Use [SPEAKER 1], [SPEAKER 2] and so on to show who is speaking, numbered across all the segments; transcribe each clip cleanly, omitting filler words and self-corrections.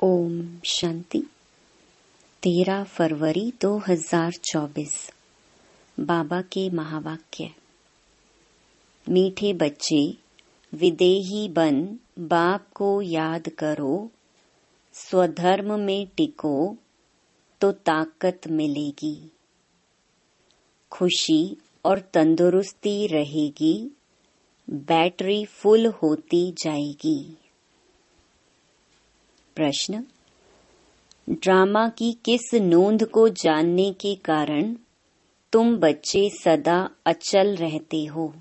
[SPEAKER 1] ओम शांति। 13 फरवरी 2024। बाबा के महावाक्य। मीठे बच्चे, विदेही बन बाप को याद करो, स्वधर्म में टिको तो ताकत मिलेगी, खुशी और तंदुरुस्ती रहेगी, बैटरी फुल होती जाएगी। प्रश्न: ड्रामा की किस नोंद को जानने के कारण तुम बच्चे सदा अचल रहते हो?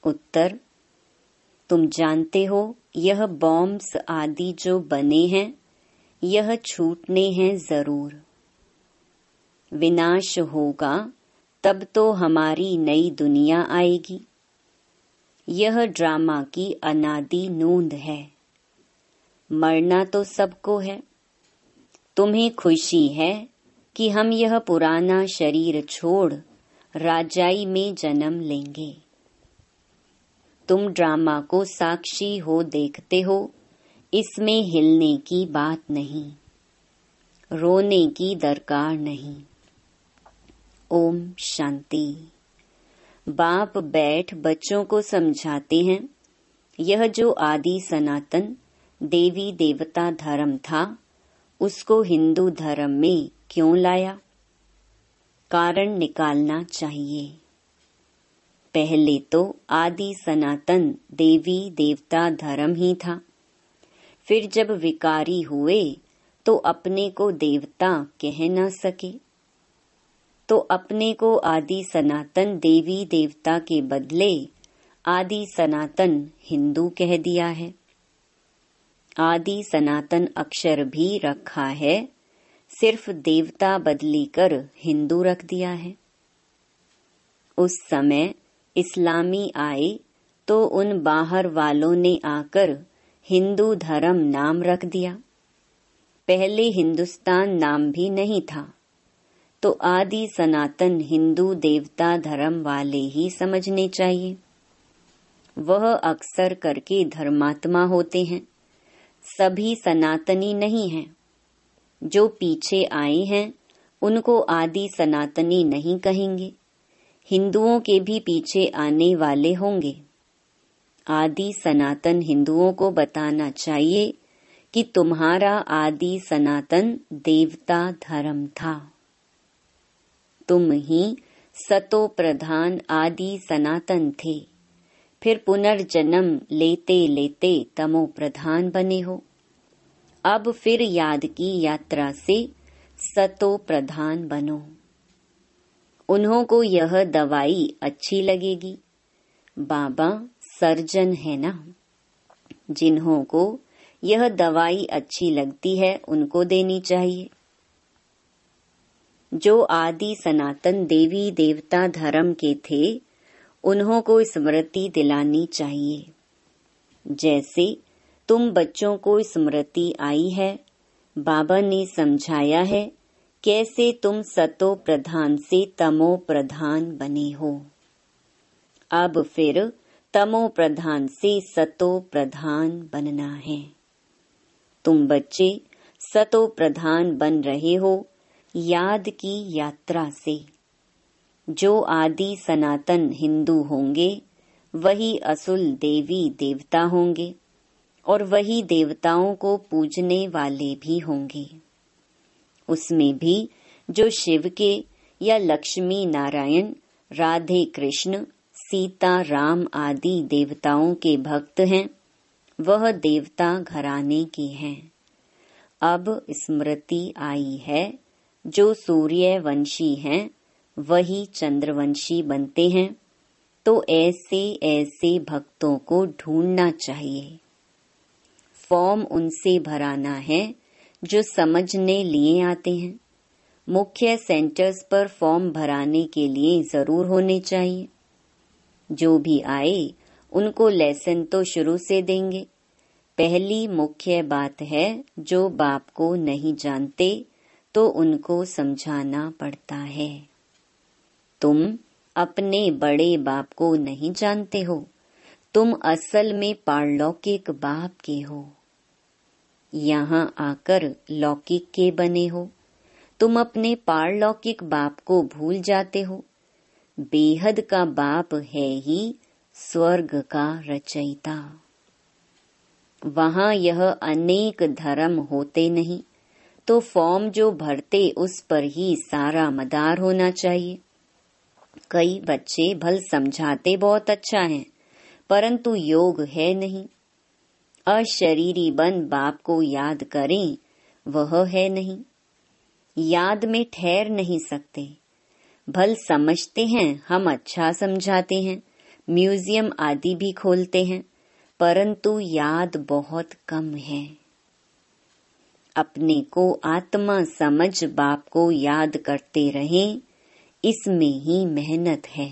[SPEAKER 1] उत्तर: तुम जानते हो यह बॉम्ब्स आदि जो बने हैं, यह छूटने हैं जरूर। विनाश होगा तब तो हमारी नई दुनिया आएगी। यह ड्रामा की अनादि नोंद है। मरना तो सबको है। तुम्हें खुशी है कि हम यह पुराना शरीर छोड़ राजाई में जन्म लेंगे। तुम ड्रामा को साक्षी हो देखते हो, इसमें हिलने की बात नहीं, रोने की दरकार नहीं। ओम शांति। बाप बैठ बच्चों को समझाते हैं, यह जो आदि सनातन देवी देवता धर्म था, उसको हिंदू धर्म में क्यों लाया? कारण निकालना चाहिए। पहले तो आदि सनातन देवी देवता धर्म ही था। फिर जब विकारी हुए तो अपने को देवता कह न सके, तो अपने को आदि सनातन देवी देवता के बदले आदि सनातन हिंदू कह दिया है। आदि सनातन अक्षर भी रखा है, सिर्फ देवता बदली कर हिंदू रख दिया है। उस समय इस्लामी आए तो उन बाहर वालों ने आकर हिंदू धर्म नाम रख दिया। पहले हिंदुस्तान नाम भी नहीं था, तो आदि सनातन हिंदू देवता धर्म वाले ही समझने चाहिए। वह अक्सर करके धर्मात्मा होते हैं, सभी सनातनी नहीं हैं। जो पीछे आए हैं उनको आदि सनातनी नहीं कहेंगे, हिंदुओं के भी पीछे आने वाले होंगे। आदि सनातन हिंदुओं को बताना चाहिए कि तुम्हारा आदि सनातन देवता धर्म था। तुम ही सतो प्रधान आदि सनातन थे, फिर पुनर्जन्म लेते लेते तमो प्रधान बने हो। अब फिर याद की यात्रा से सतो प्रधान बनो। उन्हों को यह दवाई अच्छी लगेगी। बाबा सर्जन है ना, जिन्हों को यह दवाई अच्छी लगती है उनको देनी चाहिए। जो आदि सनातन देवी देवता धर्म के थे, उन्हों को स्मृति दिलानी चाहिए। जैसे तुम बच्चों को स्मृति आई है, बाबा ने समझाया है कैसे तुम सतो प्रधान से तमो प्रधान बने हो। अब फिर तमो प्रधान से सतो प्रधान बनना है। तुम बच्चे सतो प्रधान बन रहे हो याद की यात्रा से। जो आदि सनातन हिंदू होंगे वही असुल देवी देवता होंगे, और वही देवताओं को पूजने वाले भी होंगे। उसमें भी जो शिव के या लक्ष्मी नारायण, राधे कृष्ण, सीता राम आदि देवताओं के भक्त हैं, वह देवता घराने के हैं। अब स्मृति आई है, जो सूर्यवंशी हैं वही चंद्रवंशी बनते हैं, तो ऐसे ऐसे भक्तों को ढूंढना चाहिए। फॉर्म उनसे भराना है जो समझने लिए आते हैं। मुख्य सेंटर्स पर फॉर्म भराने के लिए जरूर होने चाहिए। जो भी आए उनको लेसन तो शुरू से देंगे। पहली मुख्य बात है, जो बाप को नहीं जानते तो उनको समझाना पड़ता है। तुम अपने बड़े बाप को नहीं जानते हो, तुम असल में पारलौकिक बाप के हो। यहाँ आकर लौकिक के बने हो। तुम अपने पारलौकिक बाप को भूल जाते हो। बेहद का बाप है ही स्वर्ग का रचयिता। वहाँ यह अनेक धर्म होते नहीं, तो फॉर्म जो भरते उस पर ही सारा मदार होना चाहिए। कई बच्चे भल समझाते बहुत अच्छा है, परंतु योग है नहीं। अशरीरी बन बाप को याद करें, वह है नहीं। याद में ठहर नहीं सकते। भल समझते हैं, हम अच्छा समझाते हैं, म्यूजियम आदि भी खोलते हैं, परंतु याद बहुत कम है। अपने को आत्मा समझ बाप को याद करते रहें, इसमें ही मेहनत है।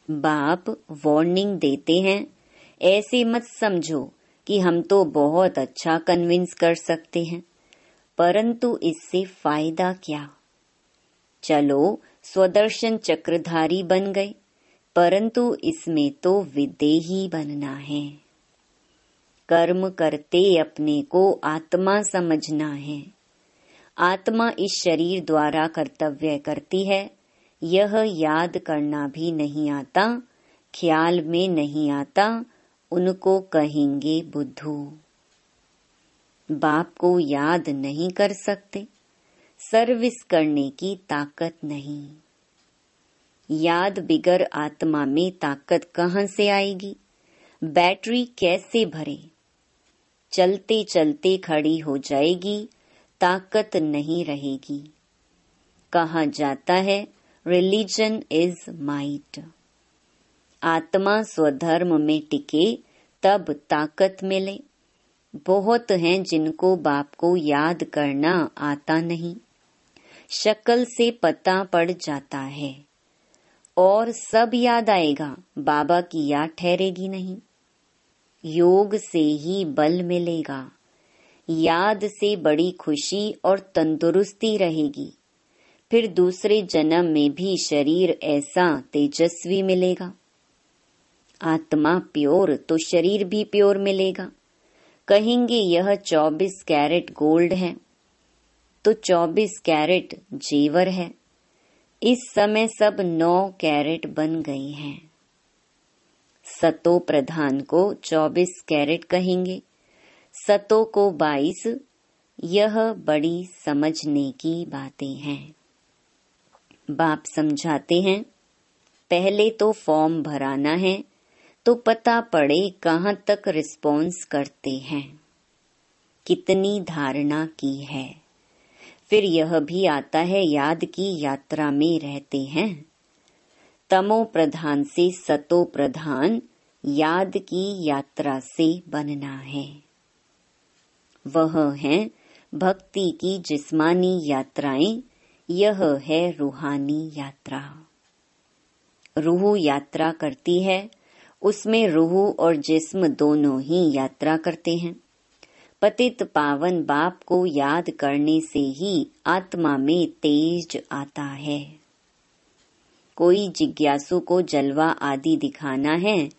[SPEAKER 1] बाप वार्निंग देते हैं, ऐसे मत समझो कि हम तो बहुत अच्छा कन्विंस कर सकते हैं, परंतु इससे फायदा क्या। चलो स्वदर्शन चक्रधारी बन गए, परंतु इसमें तो विदेही बनना है। कर्म करते अपने को आत्मा समझना है। आत्मा इस शरीर द्वारा कर्तव्य करती है, यह याद करना भी नहीं आता, ख्याल में नहीं आता, उनको कहेंगे बुद्धू। बाप को याद नहीं कर सकते, सर्विस करने की ताकत नहीं। याद बिगर आत्मा में ताकत कहाँ से आएगी। बैटरी कैसे भरे। चलते चलते खड़ी हो जाएगी, ताकत नहीं रहेगी। कहा जाता है रिलीजन इज माइट। आत्मा स्वधर्म में टिके तब ताकत मिले। बहुत हैं जिनको बाप को याद करना आता नहीं, शक्ल से पता पड़ जाता है, और सब याद आएगा, बाबा की याद ठहरेगी नहीं। योग से ही बल मिलेगा, याद से बड़ी खुशी और तंदुरुस्ती रहेगी। फिर दूसरे जन्म में भी शरीर ऐसा तेजस्वी मिलेगा। आत्मा प्योर तो शरीर भी प्योर मिलेगा। कहेंगे यह 24 कैरेट गोल्ड है, तो 24 कैरेट जेवर है। इस समय सब 9 कैरेट बन गए हैं। सतो प्रधान को 24 कैरेट कहेंगे, सतो को 22। यह बड़ी समझने की बातें हैं। बाप समझाते हैं, पहले तो फॉर्म भराना है, तो पता पड़े कहाँ तक रिस्पॉन्स करते हैं, कितनी धारणा की है। फिर यह भी आता है याद की यात्रा में रहते हैं। तमो प्रधान से सतो प्रधान याद की यात्रा से बनना है। वह है भक्ति की जिस्मानी यात्राएं, यह है रूहानी यात्रा। रूह यात्रा करती है, उसमें रूह और जिस्म दोनों ही यात्रा करते हैं। पतित पावन बाप को याद करने से ही आत्मा में तेज आता है। कोई जिज्ञासु को जलवा आदि दिखाना है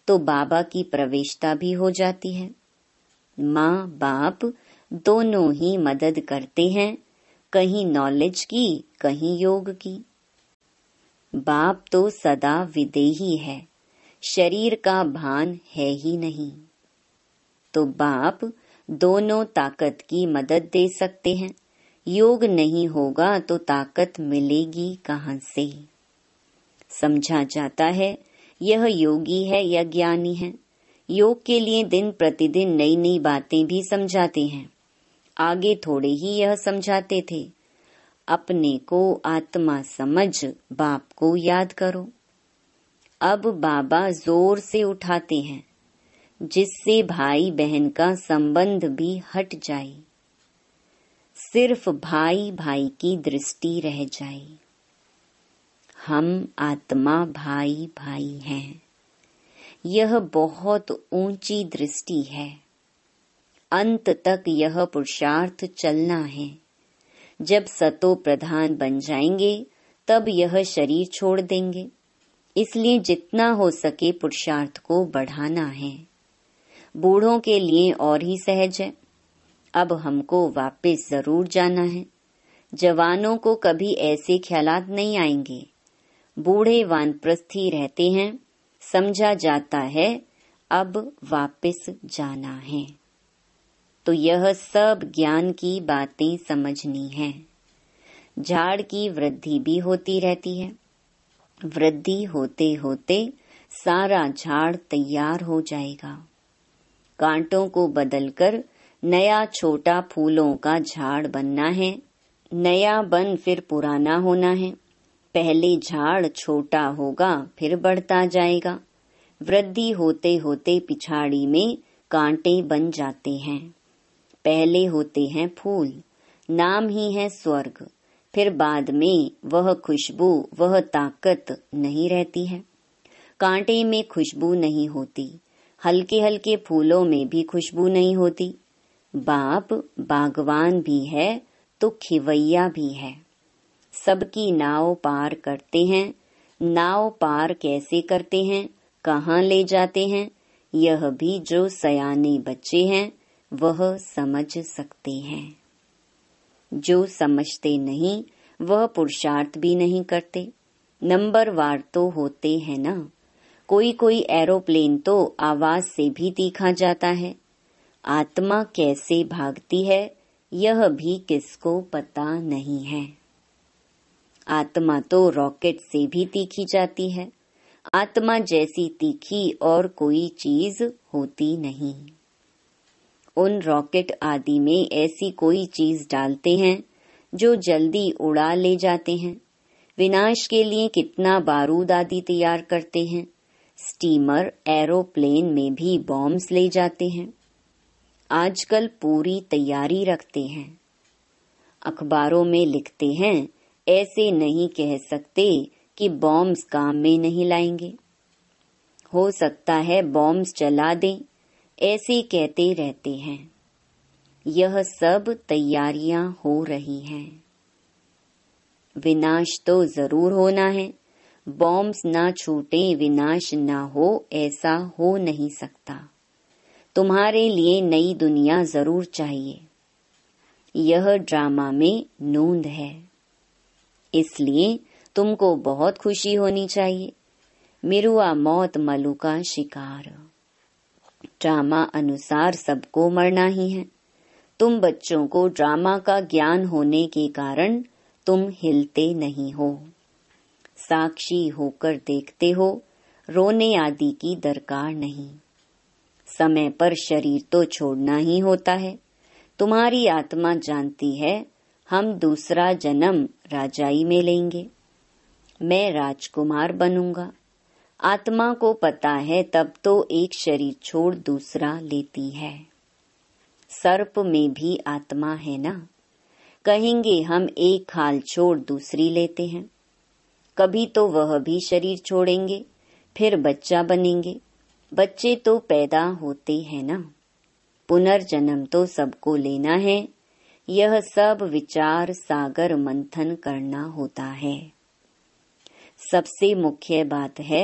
[SPEAKER 1] तो बाबा की प्रवेशता भी हो जाती है। माँ बाप दोनों ही मदद करते हैं, कहीं नॉलेज की, कहीं योग की। बाप तो सदा विदेही है, शरीर का भान है ही नहीं, तो बाप दोनों ताकत की मदद दे सकते हैं। योग नहीं होगा तो ताकत मिलेगी कहाँ से। समझा जाता है यह योगी है या ज्ञानी है। योग के लिए दिन प्रतिदिन नई नई बातें भी समझाते हैं। आगे थोड़े ही यह समझाते थे, अपने को आत्मा समझ बाप को याद करो। अब बाबा जोर से उठाते हैं, जिससे भाई बहन का संबंध भी हट जाए, सिर्फ भाई भाई की दृष्टि रह जाए। हम आत्मा भाई भाई हैं, यह बहुत ऊंची दृष्टि है। अंत तक यह पुरुषार्थ चलना है। जब सतो प्रधान बन जाएंगे तब यह शरीर छोड़ देंगे, इसलिए जितना हो सके पुरुषार्थ को बढ़ाना है। बूढ़ों के लिए और ही सहज है। अब हमको वापस जरूर जाना है। जवानों को कभी ऐसे ख्यालात नहीं आएंगे। बूढ़े वानप्रस्थी रहते हैं, समझा जाता है अब वापस जाना है। तो यह सब ज्ञान की बातें समझनी है। झाड़ की वृद्धि भी होती रहती है। वृद्धि होते होते सारा झाड़ तैयार हो जाएगा। कांटों को बदलकर नया छोटा फूलों का झाड़ बनना है। नया बन फिर पुराना होना है। पहले झाड़ छोटा होगा, फिर बढ़ता जाएगा। वृद्धि होते होते पिछाड़ी में कांटे बन जाते हैं। पहले होते हैं फूल, नाम ही है स्वर्ग। फिर बाद में वह खुशबू, वह ताकत नहीं रहती है। कांटे में खुशबू नहीं होती, हल्के हल्के फूलों में भी खुशबू नहीं होती। बाप बागवान भी है तो खिवैया भी है। सबकी नाव पार करते हैं। नाव पार कैसे करते हैं, कहाँ ले जाते हैं, यह भी जो सयाने बच्चे हैं वह समझ सकते हैं। जो समझते नहीं वह पुरुषार्थ भी नहीं करते। नंबरवार तो होते हैं ना। कोई कोई एरोप्लेन तो आवाज से भी देखा जाता है। आत्मा कैसे भागती है यह भी किसको पता नहीं है। आत्मा तो रॉकेट से भी तीखी जाती है। आत्मा जैसी तीखी और कोई चीज होती नहीं। उन रॉकेट आदि में ऐसी कोई चीज डालते हैं जो जल्दी उड़ा ले जाते हैं। विनाश के लिए कितना बारूद आदि तैयार करते हैं। स्टीमर, एरोप्लेन में भी बॉम्ब्स ले जाते हैं। आजकल पूरी तैयारी रखते हैं। अखबारों में लिखते हैं, ऐसे नहीं कह सकते कि बॉम्ब्स काम में नहीं लाएंगे। हो सकता है बॉम्ब्स चला दें, ऐसे कहते रहते हैं। यह सब तैयारियां हो रही हैं। विनाश तो जरूर होना है। बॉम्ब्स ना छूटे, विनाश ना हो, ऐसा हो नहीं सकता। तुम्हारे लिए नई दुनिया जरूर चाहिए। यह ड्रामा में नोंद है, इसलिए तुमको बहुत खुशी होनी चाहिए। मिरुआ मौत मलू का शिकार। ड्रामा अनुसार सबको मरना ही है। तुम बच्चों को ड्रामा का ज्ञान होने के कारण तुम हिलते नहीं हो। साक्षी होकर देखते हो, रोने आदि की दरकार नहीं। समय पर शरीर तो छोड़ना ही होता है। तुम्हारी आत्मा जानती है हम दूसरा जन्म राजाई में लेंगे। मैं राजकुमार बनूंगा। आत्मा को पता है तब तो एक शरीर छोड़ दूसरा लेती है। सर्प में भी आत्मा है ना। कहेंगे हम एक खाल छोड़ दूसरी लेते हैं। कभी तो वह भी शरीर छोड़ेंगे, फिर बच्चा बनेंगे। बच्चे तो पैदा होते हैं ना। पुनर्जन्म तो सबको लेना है। यह सब विचार सागर मंथन करना होता है। सबसे मुख्य बात है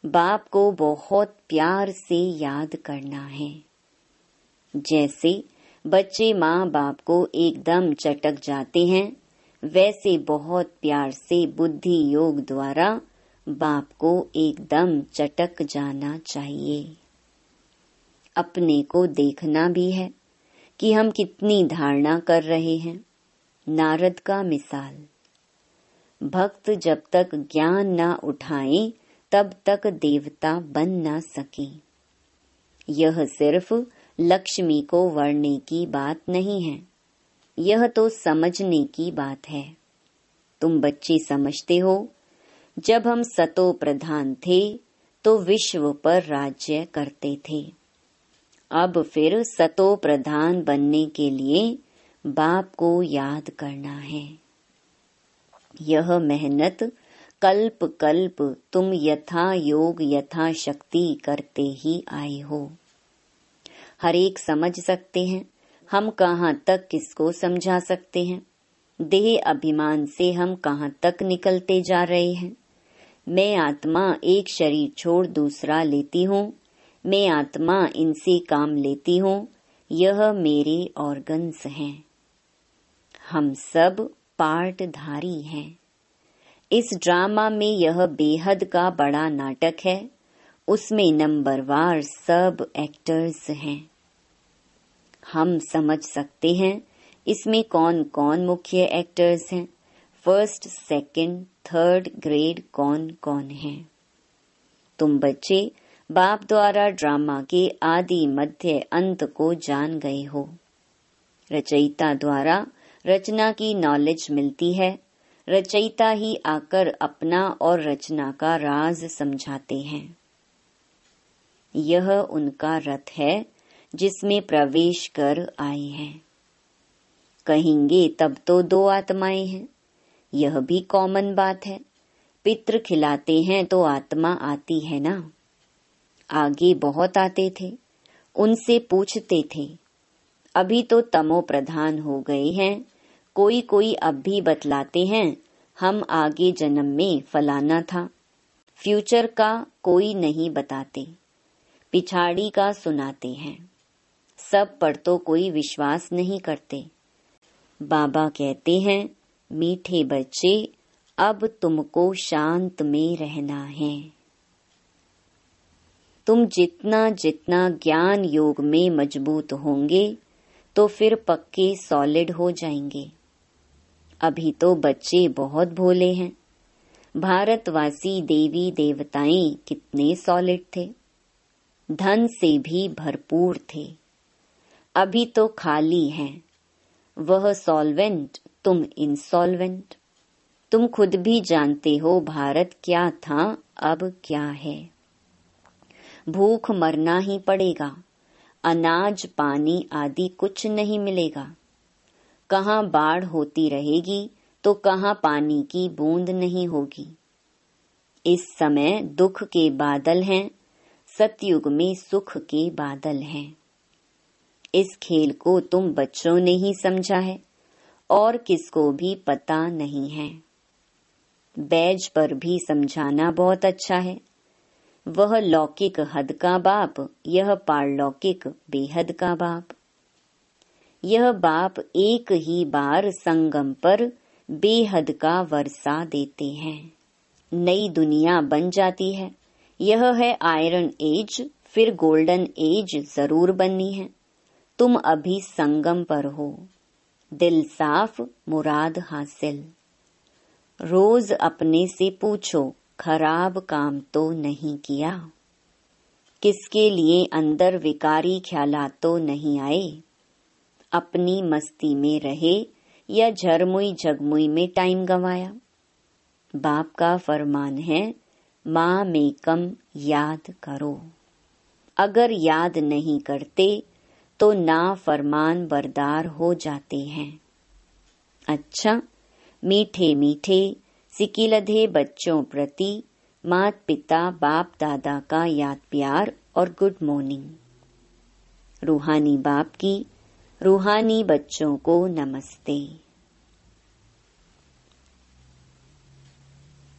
[SPEAKER 1] बाप को बहुत प्यार से याद करना है। जैसे बच्चे माँ बाप को एकदम चटक जाते हैं, वैसे बहुत प्यार से बुद्धि योग द्वारा बाप को एकदम चटक जाना चाहिए। अपने को देखना भी है कि हम कितनी धारणा कर रहे हैं। नारद का मिसाल। भक्त जब तक ज्ञान न उठाए तब तक देवता बन न सके। यह सिर्फ लक्ष्मी को वरने की बात नहीं है, यह तो समझने की बात है। तुम बच्चे समझते हो, जब हम सतो प्रधान थे तो विश्व पर राज्य करते थे। अब फिर सतो प्रधान बनने के लिए बाप को याद करना है। यह मेहनत कल्प कल्प तुम यथा योग यथा शक्ति करते ही आए हो। हर एक समझ सकते हैं, हम कहाँ तक किसको समझा सकते हैं। देह अभिमान से हम कहाँ तक निकलते जा रहे हैं। मैं आत्मा एक शरीर छोड़ दूसरा लेती हूँ। मैं आत्मा इनसे काम लेती हूँ। यह मेरे ऑर्गन्स हैं। हम सब पार्टधारी हैं। इस ड्रामा में यह बेहद का बड़ा नाटक है। उसमें नंबरवार सब एक्टर्स हैं। हम समझ सकते हैं इसमें कौन कौन मुख्य एक्टर्स हैं, फर्स्ट, सेकंड, थर्ड ग्रेड कौन कौन हैं। तुम बच्चे बाप द्वारा ड्रामा के आदि मध्य अंत को जान गए हो। रचयिता द्वारा रचना की नॉलेज मिलती है। रचयिता ही आकर अपना और रचना का राज समझाते हैं। यह उनका रथ है जिसमें प्रवेश कर आए हैं। कहेंगे तब तो 2 आत्माएं हैं। यह भी कॉमन बात है। पितृ खिलाते हैं तो आत्मा आती है ना। आगे बहुत आते थे, उनसे पूछते थे। अभी तो तमो प्रधान हो गए हैं। कोई कोई अब भी बतलाते हैं हम आगे जन्म में फलाना था। फ्यूचर का कोई नहीं बताते, पिछाड़ी का सुनाते हैं। सब पर तो कोई विश्वास नहीं करते। बाबा कहते हैं मीठे बच्चे, अब तुमको शांत में रहना है। तुम जितना जितना ज्ञान योग में मजबूत होंगे तो फिर पक्के सॉलिड हो जाएंगे। अभी तो बच्चे बहुत भोले हैं। भारतवासी देवी देवताएं कितने सॉलिड थे, धन से भी भरपूर थे। अभी तो खाली हैं। वह सॉल्वेंट, तुम इंसॉल्वेंट। तुम खुद भी जानते हो भारत क्या था, अब क्या है। भूख मरना ही पड़ेगा। अनाज पानी आदि कुछ नहीं मिलेगा। कहाँ बाढ़ होती रहेगी तो कहाँ पानी की बूंद नहीं होगी। इस समय दुख के बादल हैं, सतयुग में सुख के बादल हैं। इस खेल को तुम बच्चों ने ही समझा है और किसको भी पता नहीं है। बैज पर भी समझाना बहुत अच्छा है। वह लौकिक हद का बाप, यह पारलौकिक बेहद का बाप। यह बाप एक ही बार संगम पर बेहद का वर्षा देते हैं। नई दुनिया बन जाती है। यह है आयरन एज, फिर गोल्डन एज जरूर बननी है। तुम अभी संगम पर हो। दिल साफ, मुराद हासिल। रोज अपने से पूछो खराब काम तो नहीं किया। किसके लिए अंदर विकारी ख्यालात तो नहीं आए। अपनी मस्ती में रहे या झरमुई झगमुई में टाइम गंवाया। बाप का फरमान है माँ में कम याद करो। अगर याद नहीं करते तो ना फरमान बरदार हो जाते हैं। अच्छा, मीठे मीठे सिकिलधे बच्चों प्रति मात पिता बाप दादा का याद प्यार और गुड मॉर्निंग। रूहानी बाप की रूहानी बच्चों को नमस्ते।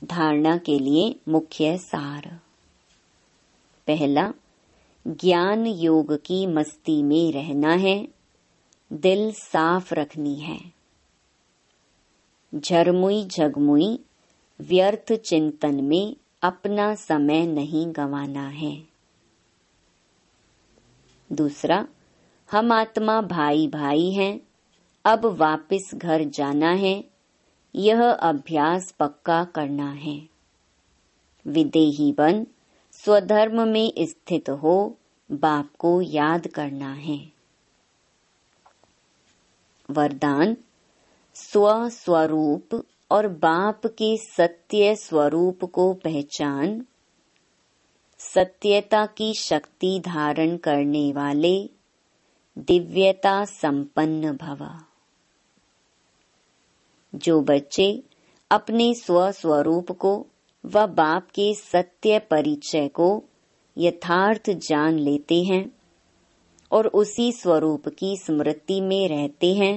[SPEAKER 1] धारणा के लिए मुख्य सार। पहला, ज्ञान योग की मस्ती में रहना है। दिल साफ रखनी है। झरमुई झगमुई व्यर्थ चिंतन में अपना समय नहीं गंवाना है। दूसरा, हम आत्मा भाई भाई हैं। अब वापस घर जाना है। यह अभ्यास पक्का करना है। विदेही बन स्वधर्म में स्थित हो, बाप को याद करना है। वरदान, स्वस्वरूप और बाप के सत्य स्वरूप को पहचान। सत्यता की शक्ति धारण करने वाले दिव्यता संपन्न भव। जो बच्चे अपने स्वस्वरूप को व बाप के सत्य परिचय को यथार्थ जान लेते हैं और उसी स्वरूप की स्मृति में रहते हैं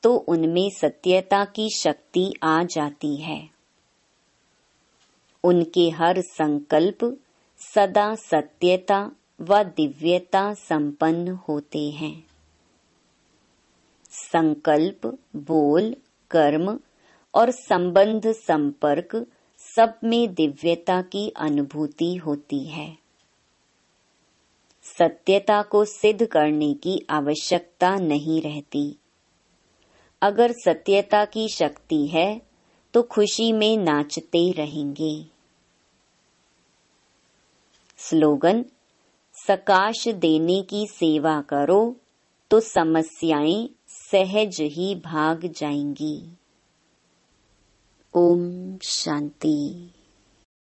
[SPEAKER 1] तो उनमें सत्यता की शक्ति आ जाती है। उनके हर संकल्प सदा सत्यता व दिव्यता संपन्न होते हैं। संकल्प, बोल, कर्म और संबंध संपर्क सब में दिव्यता की अनुभूति होती है। सत्यता को सिद्ध करने की आवश्यकता नहीं रहती। अगर सत्यता की शक्ति है तो खुशी में नाचते रहेंगे। स्लोगन: सकाश देने की सेवा करो तो समस्याएं सहज ही भाग जाएंगी। ओम शांति।